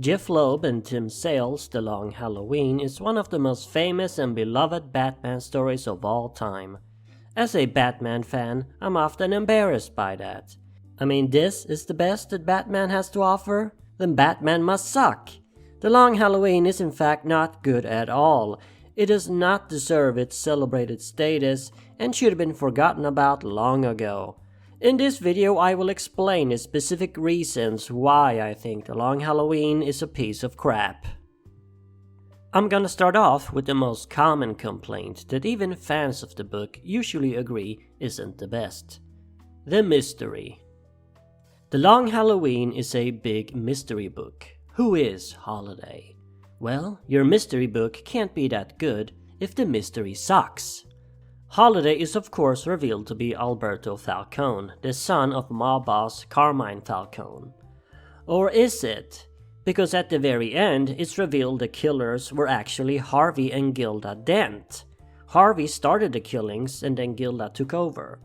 Jeff Loeb and Tim Sale's The Long Halloween is one of the most famous and beloved Batman stories of all time. As a Batman fan, I'm often embarrassed by that. I mean, this is the best that Batman has to offer? Then Batman must suck. The Long Halloween is in fact not good at all. It does not deserve its celebrated status and should have been forgotten about long ago. In this video, I will explain the specific reasons why I think The Long Halloween is a piece of crap. I'm gonna start off with the most common complaint that even fans of the book usually agree isn't the best. The mystery. The Long Halloween is a big mystery book. Who is Holiday? Well, your mystery book can't be that good if the mystery sucks. Holiday is of course revealed to be Alberto Falcone, the son of mob boss Carmine Falcone. Or is it? Because at the very end, it's revealed the killers were actually Harvey and Gilda Dent. Harvey started the killings and then Gilda took over.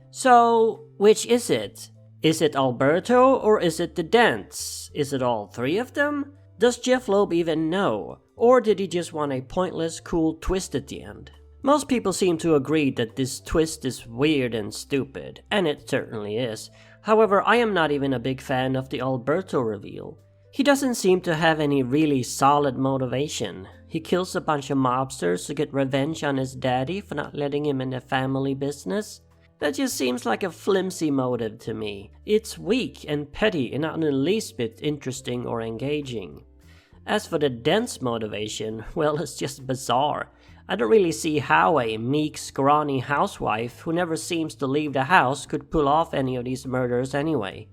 So, which is it? Is it Alberto or is it the Dents? Is it all three of them? Does Jeff Loeb even know? Or did he just want a pointless, cool twist at the end? Most people seem to agree that this twist is weird and stupid, and it certainly is. However, I am not even a big fan of the Alberto reveal. He doesn't seem to have any really solid motivation. He kills a bunch of mobsters to get revenge on his daddy for not letting him in the family business. That just seems like a flimsy motive to me. It's weak and petty and not in the least bit interesting or engaging. As for the Dent's motivation, well, it's just bizarre. I don't really see how a meek, scrawny housewife who never seems to leave the house could pull off any of these murders anyway.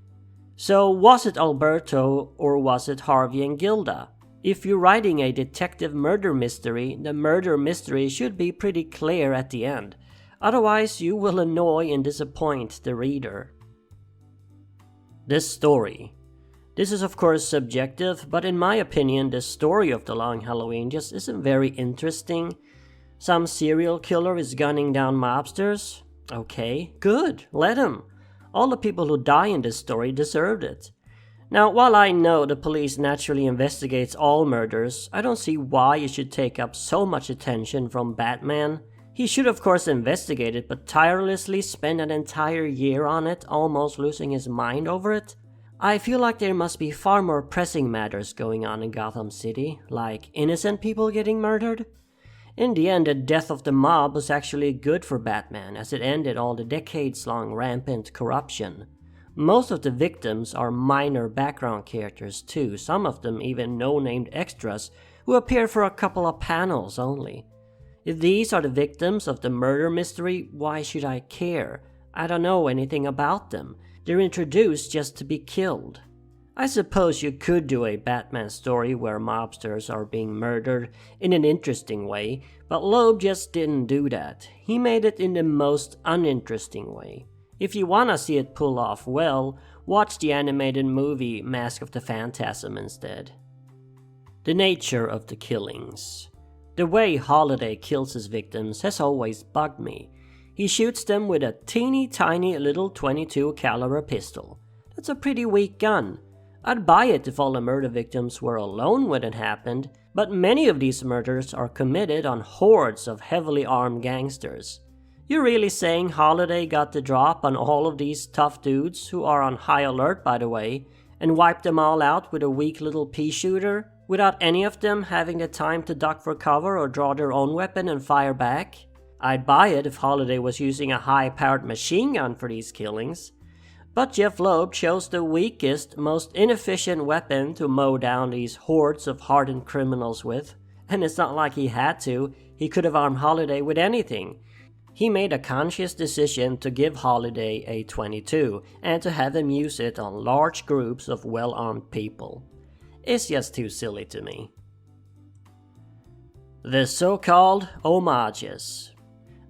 So was it Alberto or was it Harvey and Gilda? If you're writing a detective murder mystery, the murder mystery should be pretty clear at the end. Otherwise, you will annoy and disappoint the reader. The story. This is of course subjective, but in my opinion, the story of The Long Halloween just isn't very interesting. Some serial killer is gunning down mobsters? Okay, good, let him. All the people who die in this story deserved it. Now, while I know the police naturally investigates all murders, I don't see why it should take up so much attention from Batman. He should of course investigate it, but tirelessly spend an entire year on it, almost losing his mind over it? I feel like there must be far more pressing matters going on in Gotham City, like innocent people getting murdered. In the end, the death of the mob was actually good for Batman, as it ended all the decades-long rampant corruption. Most of the victims are minor background characters too, some of them even no-named extras who appear for a couple of panels only. If these are the victims of the murder mystery, why should I care? I don't know anything about them. They're introduced just to be killed. I suppose you could do a Batman story where mobsters are being murdered in an interesting way, but Loeb just didn't do that. He made it in the most uninteresting way. If you wanna see it pull off well, watch the animated movie Mask of the Phantasm instead. The nature of the killings. The way Holiday kills his victims has always bugged me. He shoots them with a teeny tiny little .22 caliber pistol. That's a pretty weak gun. I'd buy it if all the murder victims were alone when it happened, but many of these murders are committed on hordes of heavily armed gangsters. You're really saying Holiday got the drop on all of these tough dudes, who are on high alert by the way, and wiped them all out with a weak little pea shooter, without any of them having the time to duck for cover or draw their own weapon and fire back? I'd buy it if Holiday was using a high-powered machine gun for these killings. But Jeff Loeb chose the weakest, most inefficient weapon to mow down these hordes of hardened criminals with. And it's not like he had to. He could have armed Holiday with anything. He made a conscious decision to give Holiday a .22 and to have him use it on large groups of well-armed people. It's just too silly to me. The so-called homages.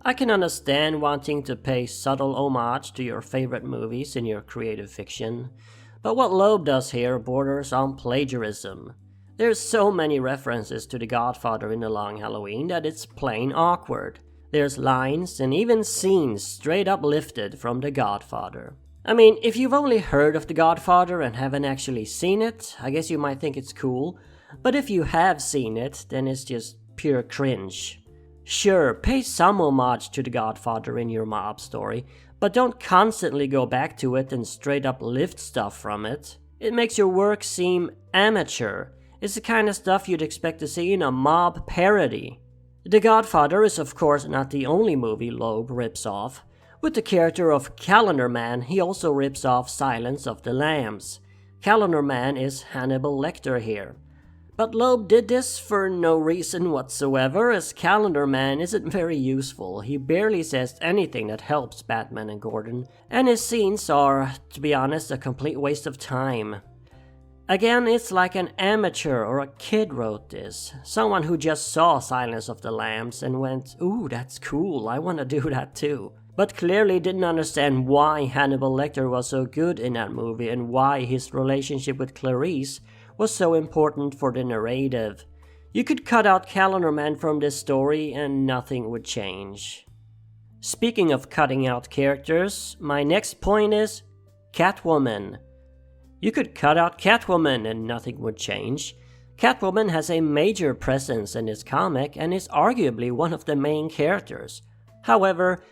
I can understand wanting to pay subtle homage to your favorite movies in your creative fiction, but what Loeb does here borders on plagiarism. There's so many references to The Godfather in The Long Halloween that it's plain awkward. There's lines and even scenes straight up lifted from The Godfather. I mean, if you've only heard of The Godfather and haven't actually seen it, I guess you might think it's cool. But if you have seen it, then it's just pure cringe. Sure, pay some homage to The Godfather in your mob story, but don't constantly go back to it and straight up lift stuff from it. It makes your work seem amateur. It's the kind of stuff you'd expect to see in a mob parody. The Godfather is of course not the only movie Loeb rips off. With the character of Calendar Man, he also rips off Silence of the Lambs. Calendar Man is Hannibal Lecter here. But Loeb did this for no reason whatsoever, as Calendar Man isn't very useful. He barely says anything that helps Batman and Gordon, and his scenes are, to be honest, a complete waste of time. Again, it's like an amateur or a kid wrote this. Someone who just saw Silence of the Lambs and went, "Ooh, that's cool, I want to do that too." But clearly didn't understand why Hannibal Lecter was so good in that movie and why his relationship with Clarice was so important for the narrative. You could cut out Calendar Man from this story and nothing would change. Speaking of cutting out characters, my next point is Catwoman. You could cut out Catwoman and nothing would change. Catwoman has a major presence in this comic and is arguably one of the main characters. However,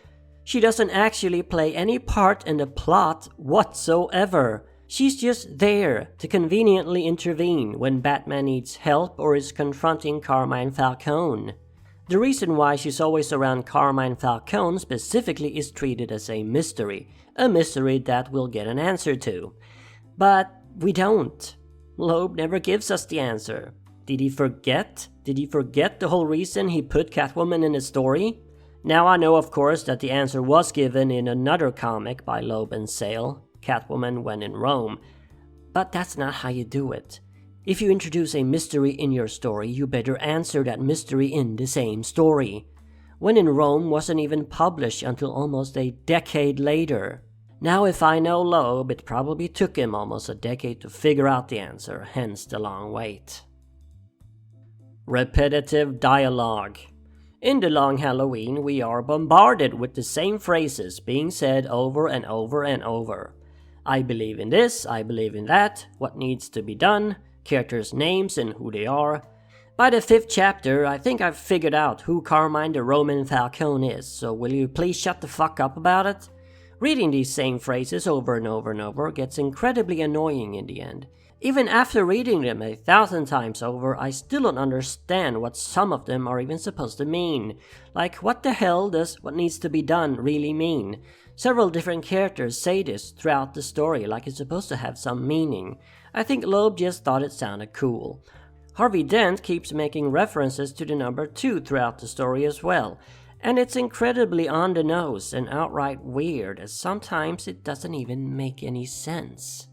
she doesn't actually play any part in the plot whatsoever. She's just there to conveniently intervene when Batman needs help or is confronting Carmine Falcone. The reason why she's always around Carmine Falcone specifically is treated as a mystery that we'll get an answer to. But we don't. Loeb never gives us the answer. Did he forget? Did he forget the whole reason he put Catwoman in the story? Now I know of course that the answer was given in another comic by Loeb and Sale, Catwoman When in Rome, but that's not how you do it. If you introduce a mystery in your story, you better answer that mystery in the same story. When in Rome wasn't even published until almost a decade later. Now if I know Loeb, it probably took him almost a decade to figure out the answer, hence the long wait. Repetitive dialogue. In The Long Halloween, we are bombarded with the same phrases being said over and over and over. I believe in this, I believe in that, what needs to be done, characters' names and who they are. By the 5th chapter, I think I've figured out who Carmine the Roman Falcone is, so will you please shut the fuck up about it? Reading these same phrases over and over and over gets incredibly annoying in the end. Even after reading them 1,000 times over, I still don't understand what some of them are even supposed to mean. Like, what the hell does what needs to be done really mean? Several different characters say this throughout the story like it's supposed to have some meaning. I think Loeb just thought it sounded cool. Harvey Dent keeps making references to the number 2 throughout the story as well. And it's incredibly on the nose and outright weird, as sometimes it doesn't even make any sense.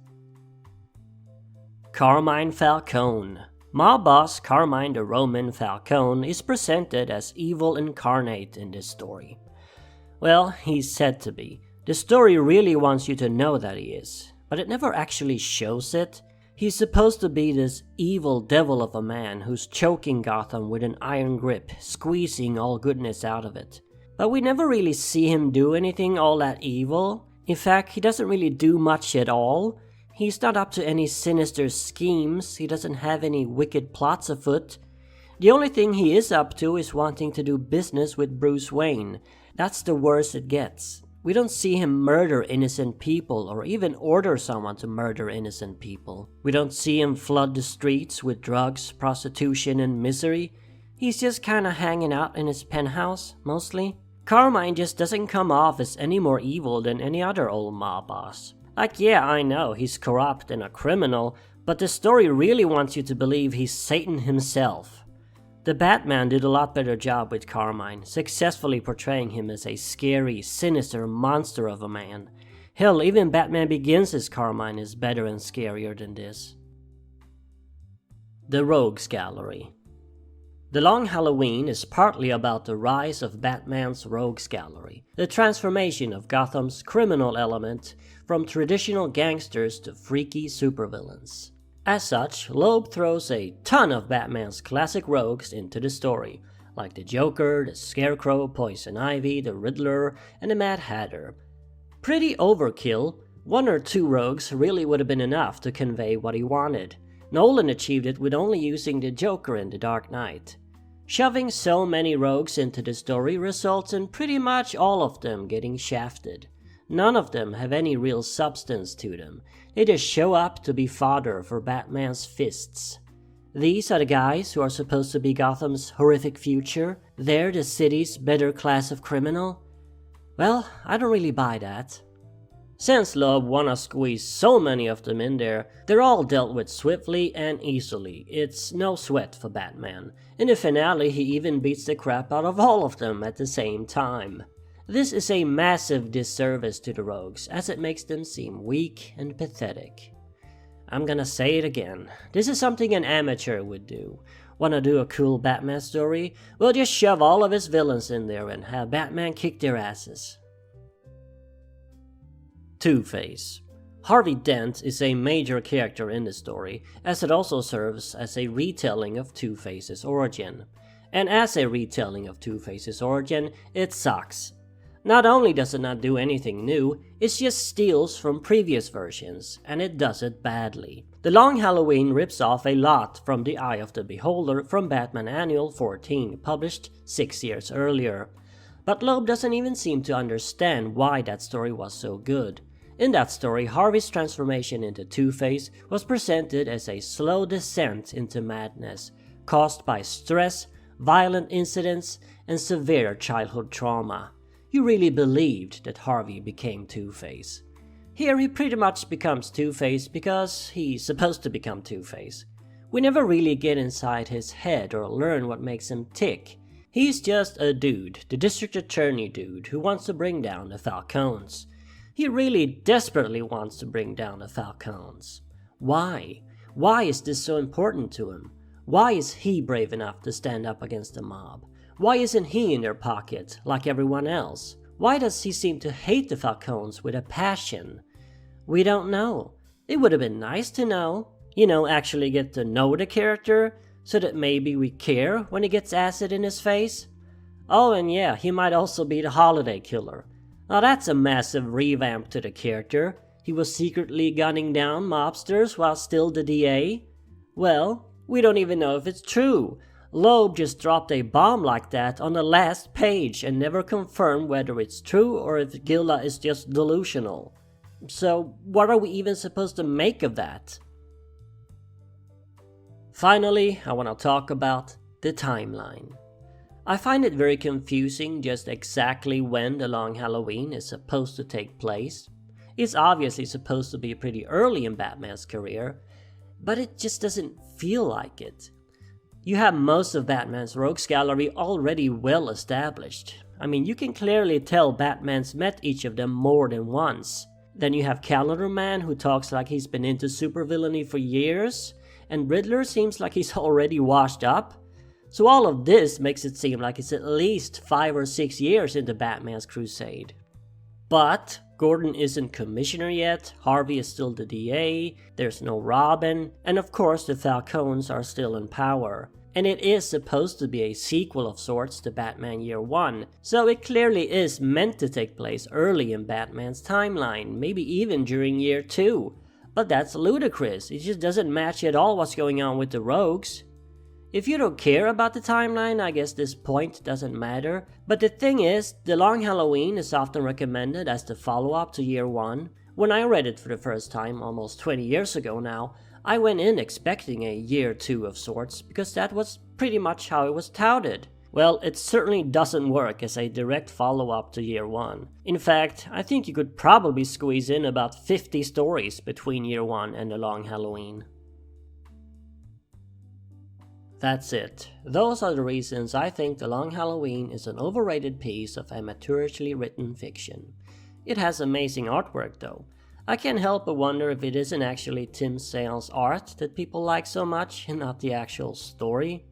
Carmine Falcone. Mob boss Carmine the Roman Falcone is presented as evil incarnate in this story. Well, he's said to be. The story really wants you to know that he is, but it never actually shows it. He's supposed to be this evil devil of a man who's choking Gotham with an iron grip, squeezing all goodness out of it. But we never really see him do anything all that evil. In fact, he doesn't really do much at all. He's not up to any sinister schemes, he doesn't have any wicked plots afoot. The only thing he is up to is wanting to do business with Bruce Wayne. That's the worst it gets. We don't see him murder innocent people or even order someone to murder innocent people. We don't see him flood the streets with drugs, prostitution, and misery. He's just kinda hanging out in his penthouse, mostly. Carmine just doesn't come off as any more evil than any other old mob boss. Like, yeah, I know, he's corrupt and a criminal, but the story really wants you to believe he's Satan himself. The Batman did a lot better job with Carmine, successfully portraying him as a scary, sinister monster of a man. Hell, even Batman Begins' Carmine is better and scarier than this. The Rogues Gallery. The Long Halloween is partly about the rise of Batman's Rogues Gallery, the transformation of Gotham's criminal element from traditional gangsters to freaky supervillains. As such, Loeb throws a ton of Batman's classic rogues into the story, like the Joker, the Scarecrow, Poison Ivy, the Riddler, and the Mad Hatter. Pretty overkill, One or two rogues really would have been enough to convey what he wanted. Nolan achieved it with only using the Joker in The Dark Knight. Shoving so many rogues into the story results in pretty much all of them getting shafted. None of them have any real substance to them. They just show up to be fodder for Batman's fists. These are the guys who are supposed to be Gotham's horrific future. They're the city's better class of criminal. Well, I don't really buy that. Since Loeb wanna squeeze so many of them in there, they're all dealt with swiftly and easily. It's no sweat for Batman. In the finale, he even beats the crap out of all of them at the same time. This is a massive disservice to the rogues, as it makes them seem weak and pathetic. I'm gonna say it again. This is something an amateur would do. Wanna do a cool Batman story? Well, just shove all of his villains in there and have Batman kick their asses. TwoFace. Harvey Dent is a major character in the story, as it also serves as a retelling of Two-Face's origin. And as a retelling of Two-Face's origin, it sucks. Not only does it not do anything new, it just steals from previous versions, and it does it badly. The Long Halloween rips off a lot from The Eye of the Beholder from Batman Annual 14, published 6 years earlier. But Loeb doesn't even seem to understand why that story was so good. In that story, Harvey's transformation into Two-Face was presented as a slow descent into madness, caused by stress, violent incidents, and severe childhood trauma. You really believed that Harvey became Two-Face. Here he pretty much becomes Two-Face because he's supposed to become Two-Face. We never really get inside his head or learn what makes him tick. He's just a dude, the district attorney dude, who wants to bring down the Falcones. He really desperately wants to bring down the Falcones. Why? Why is this so important to him? Why is he brave enough to stand up against the mob? Why isn't he in their pocket like everyone else? Why does he seem to hate the Falcones with a passion? We don't know. It would have been nice to know. Actually get to know the character, so that maybe we care when he gets acid in his face. Oh, and yeah, he might also be the holiday killer. Now that's a massive revamp to the character. He was secretly gunning down mobsters while still the DA. Well, we don't even know if it's true. Loeb just dropped a bomb like that on the last page and never confirmed whether it's true or if Gilla is just delusional. So what are we even supposed to make of that? Finally, I want to talk about the timeline. I find it very confusing just exactly when the Long Halloween is supposed to take place. It's obviously supposed to be pretty early in Batman's career, but it just doesn't feel like it. You have most of Batman's rogues gallery already well established. I mean, you can clearly tell Batman's met each of them more than once. Then you have Calendar Man, who talks like he's been into supervillainy for years, and Riddler seems like he's already washed up. So all of this makes it seem like it's at least 5 or 6 years into Batman's crusade. But Gordon isn't commissioner yet, Harvey is still the DA, there's no Robin, and of course the Falcones are still in power. And it is supposed to be a sequel of sorts to Batman Year 1, so it clearly is meant to take place early in Batman's timeline, maybe even during Year 2. But that's ludicrous, it just doesn't match at all what's going on with the rogues. If you don't care about the timeline, I guess this point doesn't matter. But the thing is, The Long Halloween is often recommended as the follow-up to Year 1. When I read it for the first time, almost 20 years ago now, I went in expecting a Year 2 of sorts, because that was pretty much how it was touted. Well, it certainly doesn't work as a direct follow-up to Year 1. In fact, I think you could probably squeeze in about 50 stories between Year 1 and The Long Halloween. That's it. Those are the reasons I think The Long Halloween is an overrated piece of amateurishly written fiction. It has amazing artwork though. I can't help but wonder if it isn't actually Tim Sale's art that people like so much and not the actual story.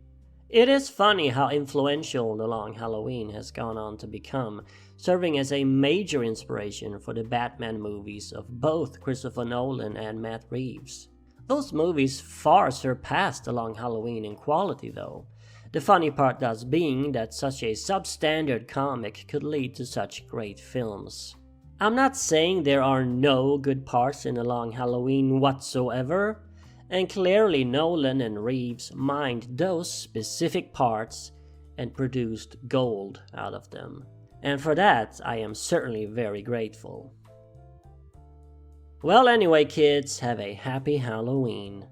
It is funny how influential The Long Halloween has gone on to become, serving as a major inspiration for the Batman movies of both Christopher Nolan and Matt Reeves. Those movies far surpassed The Long Halloween in quality though. The funny part being that such a substandard comic could lead to such great films. I'm not saying there are no good parts in A Long Halloween whatsoever, and clearly Nolan and Reeves mined those specific parts and produced gold out of them. And for that, I am certainly very grateful. Well, anyway, kids, have a happy Halloween.